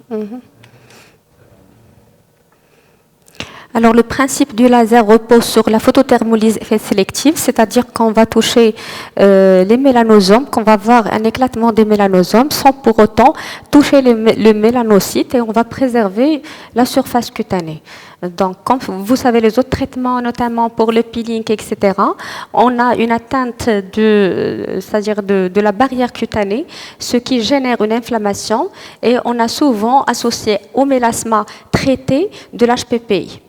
Mhm. Alors, le principe du laser repose sur la photothermolyse sélective, c'est-à-dire qu'on va toucher les mélanosomes, qu'on va voir un éclatement des mélanosomes sans pour autant toucher le mélanocyte et on va préserver la surface cutanée. Donc, comme vous savez, les autres traitements, notamment pour le peeling, etc., on a une atteinte c'est-à-dire de la barrière cutanée, ce qui génère une inflammation et on a souvent associé au mélasma traité de l'HPPI.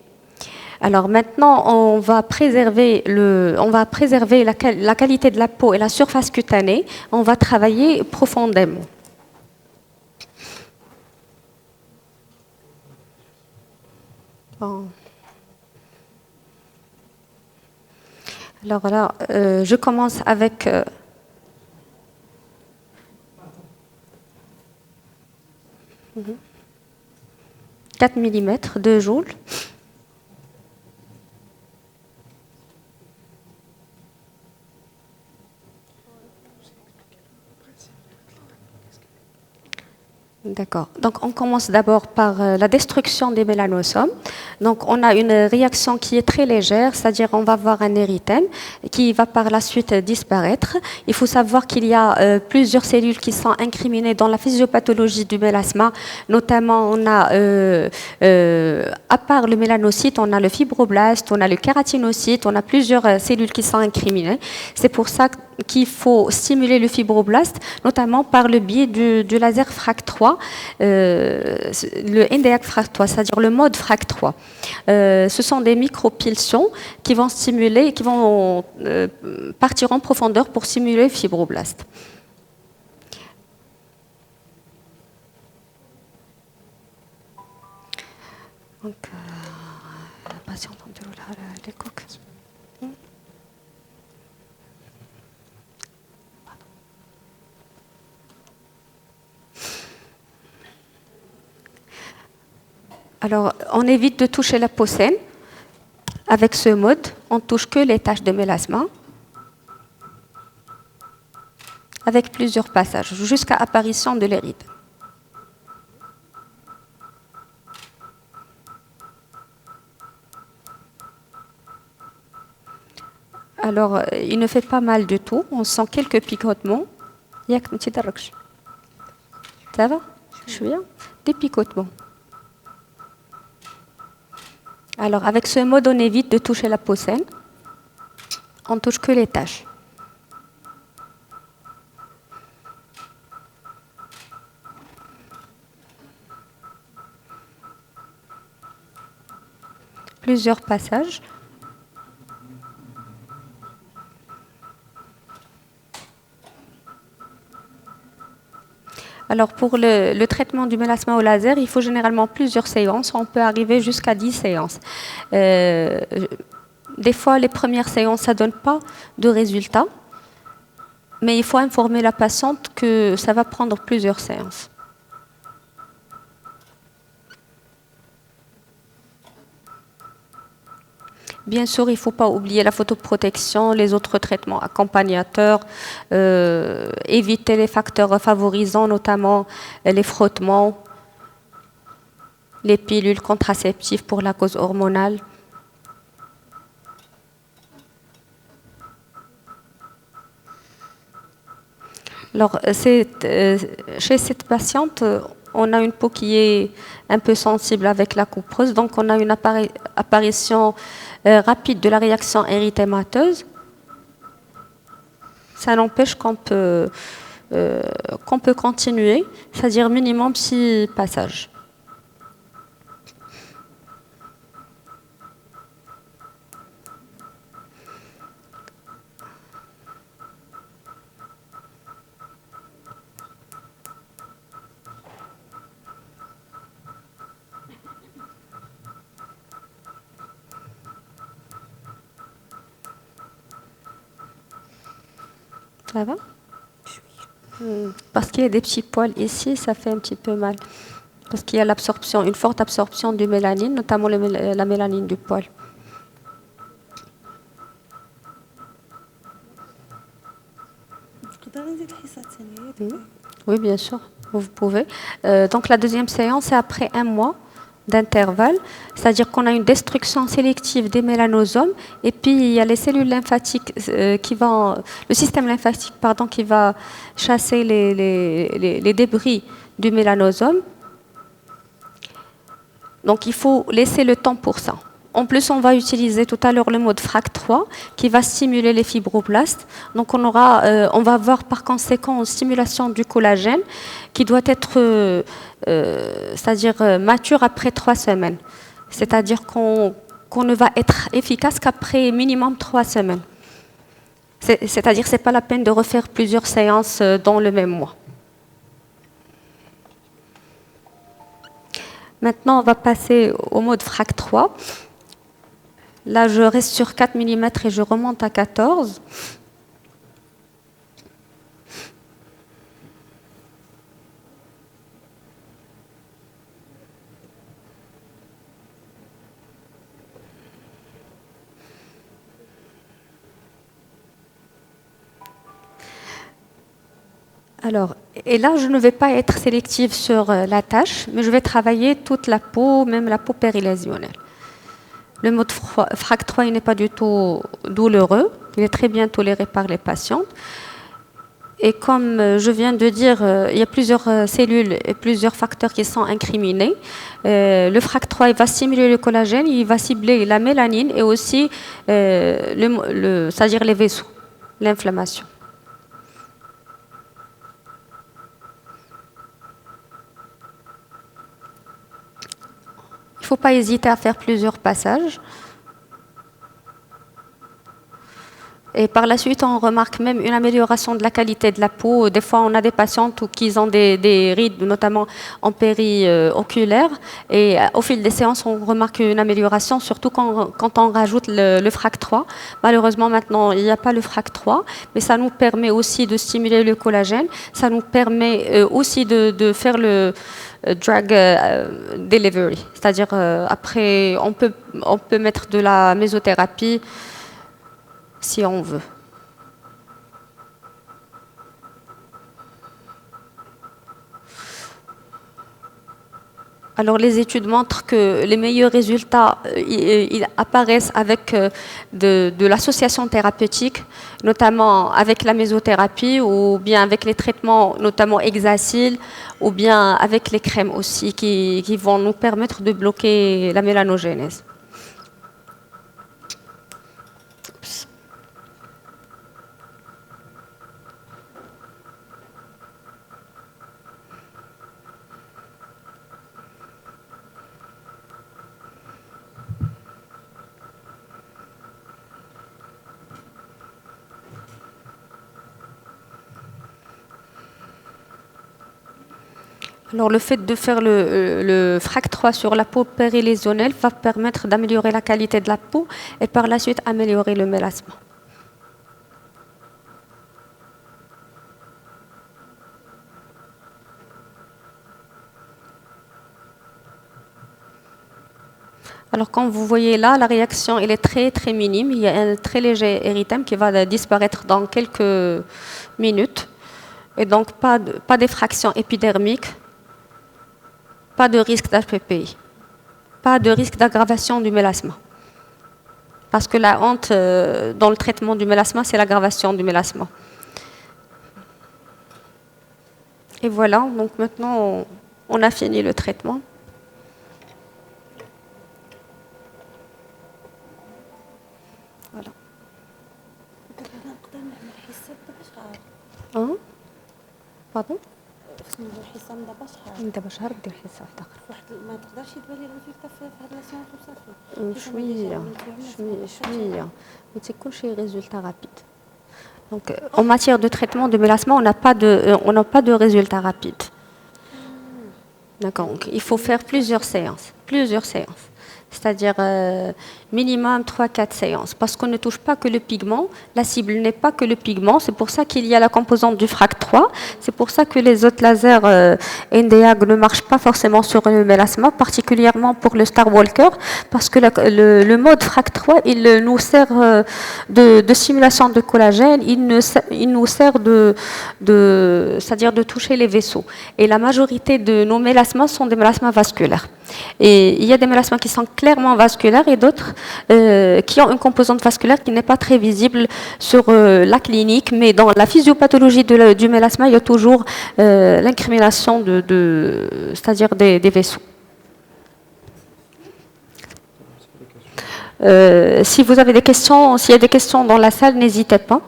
Alors maintenant, on va préserver la qualité de la peau et la surface cutanée. On va travailler profondément. Bon. Alors là, je commence avec 4 mm de joule. D'accord. Donc, on commence d'abord par la destruction des mélanosomes. Donc, on a une réaction qui est très légère, c'est-à-dire on va avoir un érythème qui va par la suite disparaître. Il faut savoir qu'il y a plusieurs cellules qui sont incriminées dans la physiopathologie du mélasma. Notamment, on a, à part le mélanocyte, on a le fibroblaste, on a le kératinocyte, on a plusieurs cellules qui sont incriminées. C'est pour ça qu'il faut stimuler le fibroblaste, notamment par le biais du laser FRAC 3, le NDAC FRAC 3, c'est-à-dire le mode FRAC 3. Ce sont des micropulsions qui vont stimuler, qui vont partir en profondeur pour stimuler le fibroblaste. Donc, patiente, les coques. Alors, on évite de toucher la peau saine. Avec ce mode, on ne touche que les taches de mélasma, avec plusieurs passages, jusqu'à apparition de l'érythème. Alors, il ne fait pas mal du tout. On sent quelques picotements. Ça va? Je suis bien. Des picotements. Alors, avec ce mode, on évite de toucher la peau saine. On ne touche que les taches. Plusieurs passages. Alors, pour le traitement du mélasma au laser, il faut généralement plusieurs séances. On peut arriver jusqu'à 10 séances. Des fois, les premières séances, ça ne donne pas de résultats. Mais il faut informer la patiente que ça va prendre plusieurs séances. Bien sûr, il ne faut pas oublier la photoprotection, les autres traitements accompagnateurs, éviter les facteurs favorisants, notamment les frottements, les pilules contraceptives pour la cause hormonale. Alors, chez cette patiente, on a une peau qui est un peu sensible avec la coupeuse, donc on a une apparition rapide de la réaction érythémateuse. Ça n'empêche qu'on peut continuer, c'est-à-dire minimum 6 passages. Ça va? Parce qu'il y a des petits poils ici, ça fait un petit peu mal. Parce qu'il y a l'absorption, une forte absorption de mélanine, notamment la mélanine du poil. Oui, bien sûr, vous pouvez. Donc la deuxième séance, c'est après un mois d'intervalle, c'est-à-dire qu'on a une destruction sélective des mélanosomes et puis il y a les cellules lymphatiques le système lymphatique pardon, qui va chasser les débris du mélanosome. Donc il faut laisser le temps pour ça. En plus, on va utiliser tout à l'heure le mode FRAC3 qui va stimuler les fibroblastes. Donc on va avoir par conséquent une stimulation du collagène qui doit être c'est-à-dire mature après 3 semaines. C'est-à-dire qu'on ne va être efficace qu'après minimum 3 semaines. C'est-à-dire que ce n'est pas la peine de refaire plusieurs séances dans le même mois. Maintenant, on va passer au mode FRAC3. Là, je reste sur 4 mm et je remonte à 14. Alors, et là, je ne vais pas être sélective sur la tâche, mais je vais travailler toute la peau, même la peau périlésionnelle. Le mode FRAC3 n'est pas du tout douloureux, il est très bien toléré par les patients. Et comme je viens de dire, il y a plusieurs cellules et plusieurs facteurs qui sont incriminés. Le FRAC3 il va stimuler le collagène, il va cibler la mélanine et aussi c'est-à-dire les vaisseaux, l'inflammation. Il ne faut pas hésiter à faire plusieurs passages. Et par la suite, on remarque même une amélioration de la qualité de la peau. Des fois, on a des patientes qui ont des rides, notamment en périoculaire. Et au fil des séances, on remarque une amélioration, surtout quand on rajoute le FRAC3. Malheureusement, maintenant, il n'y a pas le FRAC3, mais ça nous permet aussi de stimuler le collagène. Ça nous permet aussi de faire le drug delivery. C'est-à-dire, après, on peut mettre de la mésothérapie si on veut. Alors les études montrent que les meilleurs résultats ils apparaissent avec de l'association thérapeutique, notamment avec la mésothérapie ou bien avec les traitements, notamment Hexacil, ou bien avec les crèmes aussi qui vont nous permettre de bloquer la mélanogénèse. Alors, le fait de faire le FRAC3 sur la peau périlésionnelle va permettre d'améliorer la qualité de la peau et par la suite améliorer le mélasme. Alors, comme vous voyez là, la réaction elle est très très minime. Il y a un très léger érythème qui va disparaître dans quelques minutes. Et donc, pas d'effraction épidermique. Pas de risque d'HPPI, pas de risque d'aggravation du mélasme. Parce que la honte dans le traitement du mélasme, c'est l'aggravation du mélasme. Et voilà, donc maintenant, on a fini le traitement. Voilà. Hein? Pardon? دابا شهر دير حصه في داخل واحد ما تقدرش تبان لي الريزلت في هاد لا سيونس وصافي شويه ما تيكونش شي ريزلت رابيد. Donc en matière de traitement de mélasma, on n'a pas de résultat rapide. D'accord. Donc, il faut faire plusieurs séances. c'est-à-dire minimum 3-4 séances, parce qu'on ne touche pas que le pigment, la cible n'est pas que le pigment, c'est pour ça qu'il y a la composante du FRAC 3, c'est pour ça que les autres lasers NDAG ne marchent pas forcément sur le mélasma, particulièrement pour le Star Walker, parce que le mode FRAC 3, il nous sert de simulation de collagène, il nous sert c'est-à-dire de toucher les vaisseaux. Et la majorité de nos mélasmas sont des mélasmas vasculaires. Et il y a des mélasmas qui sont clairement vasculaires et d'autres qui ont une composante vasculaire qui n'est pas très visible sur la clinique, mais dans la physiopathologie du mélasma, il y a toujours l'incrimination c'est-à-dire des vaisseaux. Si vous avez des questions, s'il y a des questions dans la salle, n'hésitez pas.